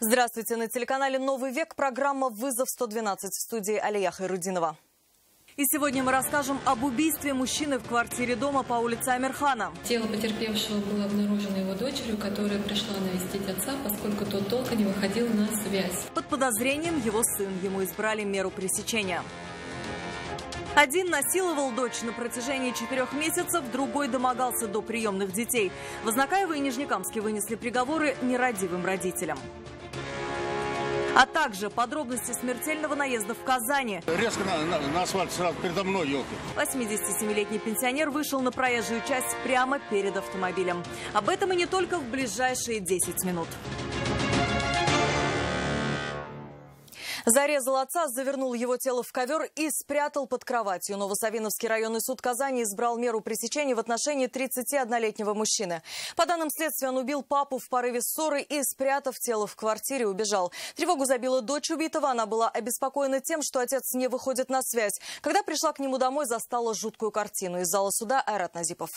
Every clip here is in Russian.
Здравствуйте. На телеканале «Новый век» программа «Вызов 112» в студии Алия Хайрудинова. И сегодня мы расскажем об убийстве мужчины в квартире дома по улице Амирхана. Тело потерпевшего было обнаружено его дочерью, которая пришла навестить отца, поскольку тот долго не выходил на связь. Под подозрением его сын. Ему избрали меру пресечения. Один насиловал дочь на протяжении 4 месяцев, другой домогался до приемных детей. Вознакаево и Нижнекамске вынесли приговоры нерадивым родителям. А также подробности смертельного наезда в Казани. Резко на асфальт сразу передо мной, елки. 87-летний пенсионер вышел на проезжую часть прямо перед автомобилем. Об этом и не только в ближайшие 10 минут. Зарезал отца, завернул его тело в ковер и спрятал под кроватью. Новосавиновский районный суд Казани избрал меру пресечения в отношении 31-летнего мужчины. По данным следствия, он убил папу в порыве ссоры и, спрятав тело в квартире, убежал. Тревогу забила дочь убитого. Она была обеспокоена тем, что отец не выходит на связь. Когда пришла к нему домой, застала жуткую картину. Из зала суда Айрат Назипов.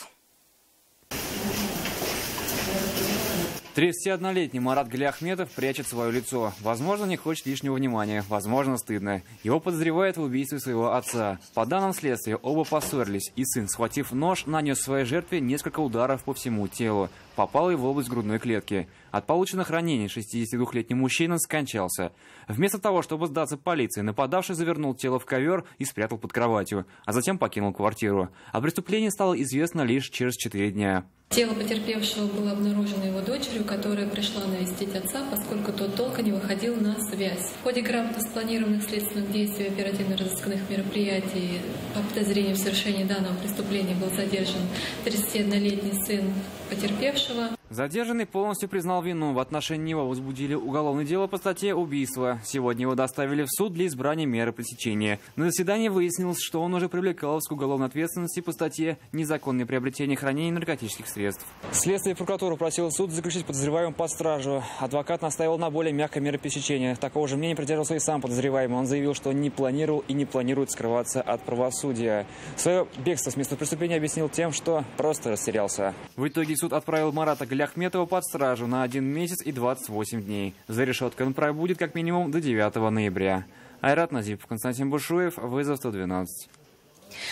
31-летний Марат Галиахметов прячет свое лицо. Возможно, не хочет лишнего внимания. Возможно, стыдно. Его подозревают в убийстве своего отца. По данным следствия, оба поссорились. И сын, схватив нож, нанес своей жертве несколько ударов по всему телу. Попал и в область грудной клетки. От полученных ранений 62-летний мужчина скончался. Вместо того, чтобы сдаться полиции, нападавший завернул тело в ковер и спрятал под кроватью, а затем покинул квартиру. О преступлении стало известно лишь через 4 дня. Тело потерпевшего было обнаружено его дочерью, которая пришла навестить отца, поскольку тот долго не выходил на связь. В ходе грамотно спланированных следственных действий и оперативно-розыскных мероприятий по подозрению в совершении данного преступления был задержан 31-летний сын потерпевшего. Задержанный полностью признал вину. В отношении него возбудили уголовное дело по статье «Убийство». Сегодня его доставили в суд для избрания меры пресечения. На заседании выяснилось, что он уже привлекался к уголовной ответственности по статье «Незаконное приобретение и хранение наркотических средств». Следствие и прокуратура просила суд заключить подозреваемого под стражу. Адвокат настаивал на более мягкой мере пресечения. Такого же мнения придерживался и сам подозреваемый. Он заявил, что не планировал и не планирует скрываться от правосудия. Свое бегство с места преступления объяснил тем, что просто растерялся. В итоге суд отправил Марата Галиахметова под стражу на 1 месяц и 28 дней. За решеткой он пробудет как минимум до 9 ноября. Айрат Назипов, Константин Бушуев, «Вызов 112».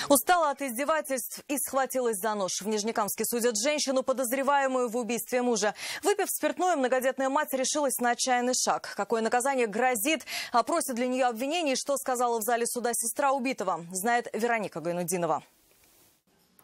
Устала от издевательств и схватилась за нож. В Нижнекамске судят женщину, подозреваемую в убийстве мужа. Выпив спиртное, многодетная мать решилась на отчаянный шаг. Какое наказание грозит, опросит для нее обвинений, что сказала в зале суда сестра убитого, знает Вероника Гайнудинова.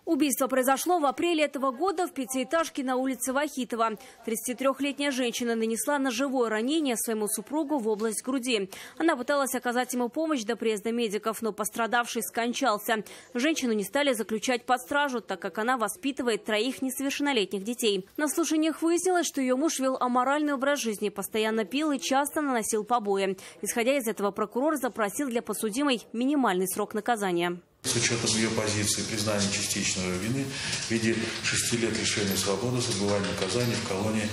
Убийство произошло в апреле этого года в пятиэтажке на улице Вахитова. 33-летняя женщина нанесла ножевое ранение своему супругу в область груди. Она пыталась оказать ему помощь до приезда медиков, но пострадавший скончался. Женщину не стали заключать под стражу, так как она воспитывает 3 несовершеннолетних детей. На слушаниях выяснилось, что ее муж вел аморальный образ жизни, постоянно пил и часто наносил побои. Исходя из этого, прокурор запросил для подсудимой минимальный срок наказания. С учетом ее позиции признания частичной вины в виде 6 лет лишения свободы с отбыванием наказания в колонии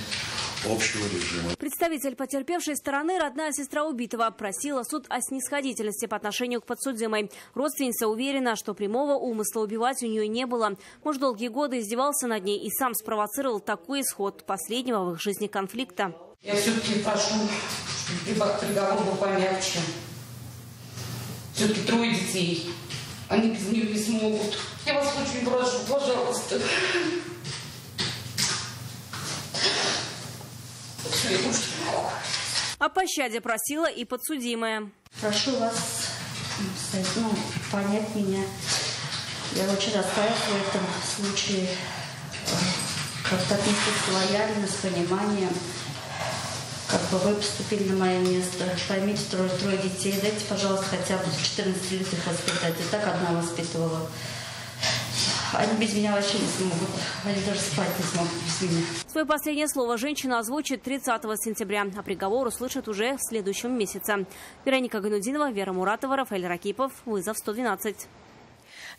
общего режима. Представитель потерпевшей стороны, родная сестра убитого, просила суд о снисходительности по отношению к подсудимой. Родственница уверена, что прямого умысла убивать у нее не было. Муж долгие годы издевался над ней и сам спровоцировал такой исход последнего в их жизни конфликта. Я все-таки прошу, чтобы приговор был помягче. Все-таки 3 детей. Они без нее не смогут. Я вас очень прошу, пожалуйста. О пощаде просила и подсудимая. Прошу вас понять меня. Я очень раскаиваюсь в этом случае. Как-то отнестись лояльно, с пониманием. Как бы вы поступили на мое место. Поймите, 3 детей. Дайте, пожалуйста, хотя бы 14 лет их воспитать. И так одна воспитывала. Они без меня вообще не смогут. Они даже спать не смогут без меня. Свое последнее слово женщина озвучит 30 сентября, а приговор услышит уже в следующем месяце. Вероника Гайнудинова, Вера Муратова, Рафаэль Ракипов. «Вызов 112».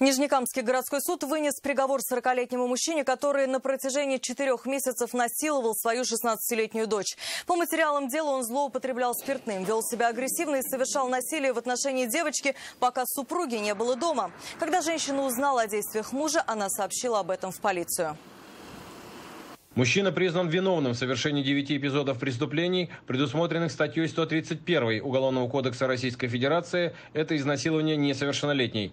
Нижнекамский городской суд вынес приговор 40-летнему мужчине, который на протяжении 4 месяцев насиловал свою 16-летнюю дочь. По материалам дела он злоупотреблял спиртным, вел себя агрессивно и совершал насилие в отношении девочки, пока супруги не было дома. Когда женщина узнала о действиях мужа, она сообщила об этом в полицию. Мужчина признан виновным в совершении 9 эпизодов преступлений, предусмотренных статьей 131 Уголовного кодекса Российской Федерации. Это изнасилование несовершеннолетней.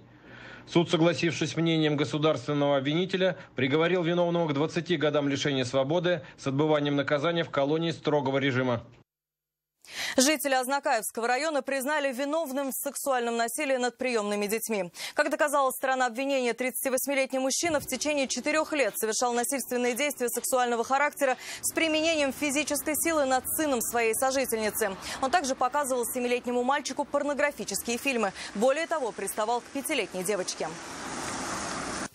Суд, согласившись с мнением государственного обвинителя, приговорил виновного к 20 годам лишения свободы с отбыванием наказания в колонии строгого режима. Жители Азнакаевского района признали виновным в сексуальном насилии над приемными детьми. Как доказала сторона обвинения, 38-летний мужчина в течение 4 лет совершал насильственные действия сексуального характера с применением физической силы над сыном своей сожительницы. Он также показывал 7-летнему мальчику порнографические фильмы. Более того, приставал к 5-летней девочке.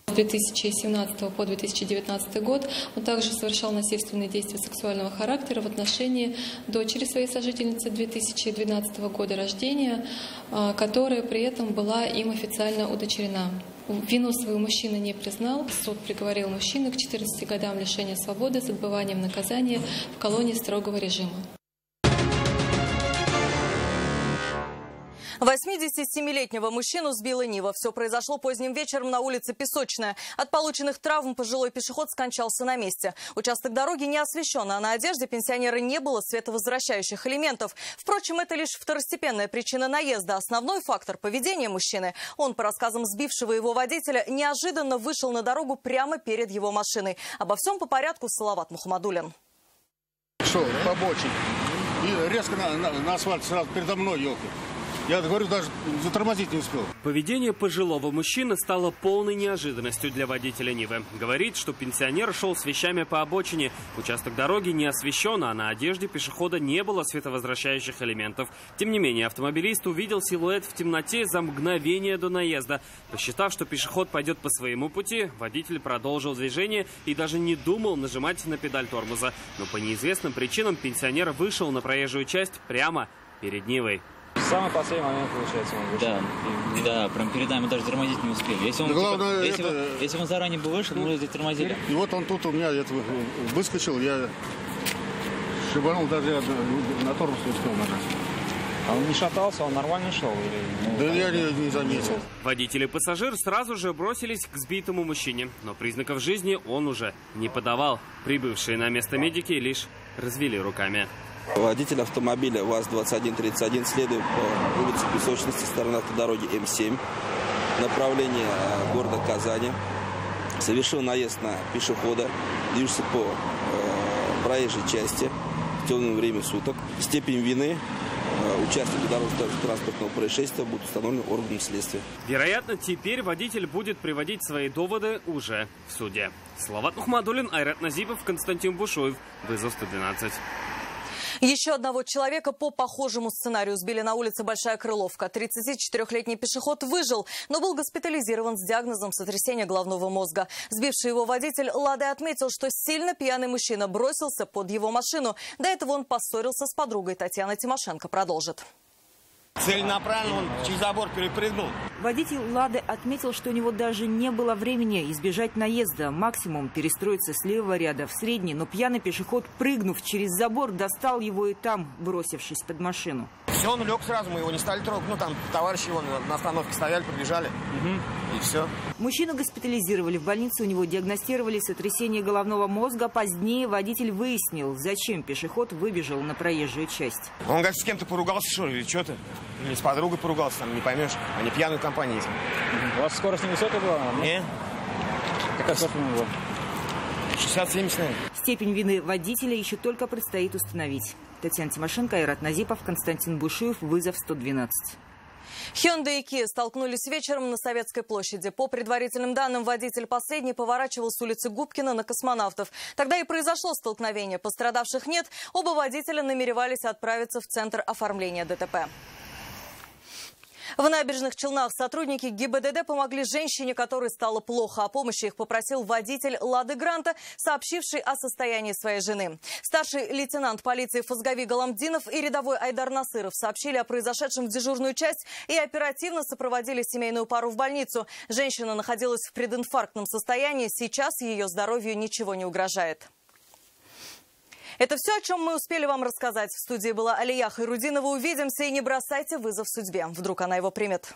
С 2017 по 2019 год он также совершал насильственные действия сексуального характера в отношении дочери своей сожительницы 2012 года рождения, которая при этом была им официально удочерена. Вину свою мужчина не признал. Суд приговорил мужчину к 14 годам лишения свободы с отбыванием наказания в колонии строгого режима. 87-летнего мужчину сбила Нива. Все произошло поздним вечером на улице Песочная. От полученных травм пожилой пешеход скончался на месте. Участок дороги не освещен, а на одежде пенсионера не было световозвращающих элементов. Впрочем, это лишь второстепенная причина наезда. Основной фактор поведения мужчины. Он, по рассказам сбившего его водителя, неожиданно вышел на дорогу прямо перед его машиной. Обо всем по порядку Салават Мухаммадулин. Шел по обочине и резко на асфальт сразу передо мной, елки. Я говорю, даже затормозить не успел. Поведение пожилого мужчины стало полной неожиданностью для водителя Нивы. Говорит, что пенсионер шел с вещами по обочине. Участок дороги не освещен, а на одежде пешехода не было световозвращающих элементов. Тем не менее, автомобилист увидел силуэт в темноте за мгновение до наезда. Посчитав, что пешеход пойдет по своему пути, водитель продолжил движение и даже не думал нажимать на педаль тормоза. Но по неизвестным причинам пенсионер вышел на проезжую часть прямо перед Нивой. В самый последний момент, получается, он вышел. Да, прям перед нами даже тормозить не успели. Если он, главное, если он заранее бы вышел, мы здесь тормозили. И вот он тут у меня выскочил, я шибанул, даже на тормоз не успел нажать. А он не шатался, он нормально шел? Или... Да я не заметил. Водитель и пассажир сразу же бросились к сбитому мужчине. Но признаков жизни он уже не подавал. Прибывшие на место медики лишь развели руками. Водитель автомобиля ВАЗ-2131 следует по улице Песочности, сторона автодороги М7, направление города Казани. Совершил наезд на пешехода, движется по проезжей части в темное время суток. Степень вины участника дорожно-транспортного происшествия будет установлена органом следствия. Вероятно, теперь водитель будет приводить свои доводы уже в суде. Салават Мухаммадулин, Айрат Назипов, Константин Бушуев. Вызов 112. Еще одного человека по похожему сценарию сбили на улице Большая Крыловка. 34-летний пешеход выжил, но был госпитализирован с диагнозом сотрясения головного мозга. Сбивший его водитель «Лады» отметил, что сильно пьяный мужчина бросился под его машину. До этого он поссорился с подругой. Татьяна Тимошенко продолжит. Целенаправленно он через забор перепрыгнул. Водитель «Лады» отметил, что у него даже не было времени избежать наезда. Максимум перестроиться с левого ряда в средний, но пьяный пешеход, прыгнув через забор, достал его и там, бросившись под машину. Все, он лег сразу, мы его не стали трогать. Ну, там товарищи его на остановке стояли, прибежали. И все. Мужчину госпитализировали в больницу, у него диагностировали сотрясение головного мозга. Позднее водитель выяснил, зачем пешеход выбежал на проезжую часть. Он, говорит, с кем-то поругался, что ли, или что-то? Или с подругой поругался, там, не поймешь. Они пьяную компанию есть. У вас скорость невысокая была? Не. Какая скорость у него была? 60-70, наверное. Степень вины водителя еще только предстоит установить. Татьяна Тимошенко, Айрат Назипов, Константин Бушуев. Вызов 112. Hyundai и Kia столкнулись вечером на Советской площади. По предварительным данным, водитель последний поворачивал с улицы Губкина на Космонавтов. Тогда и произошло столкновение. Пострадавших нет. Оба водителя намеревались отправиться в центр оформления ДТП. В Набережных Челнах сотрудники ГИБДД помогли женщине, которой стало плохо. О помощи их попросил водитель «Лады Гранта», сообщивший о состоянии своей жены. Старший лейтенант полиции Фазгави Галамдинов и рядовой Айдар Насыров сообщили о произошедшем в дежурную часть и оперативно сопроводили семейную пару в больницу. Женщина находилась в прединфарктном состоянии. Сейчас ее здоровью ничего не угрожает. Это все, о чем мы успели вам рассказать. В студии была Алия Хайрудинова. Увидимся и не бросайте вызов судьбе. Вдруг она его примет.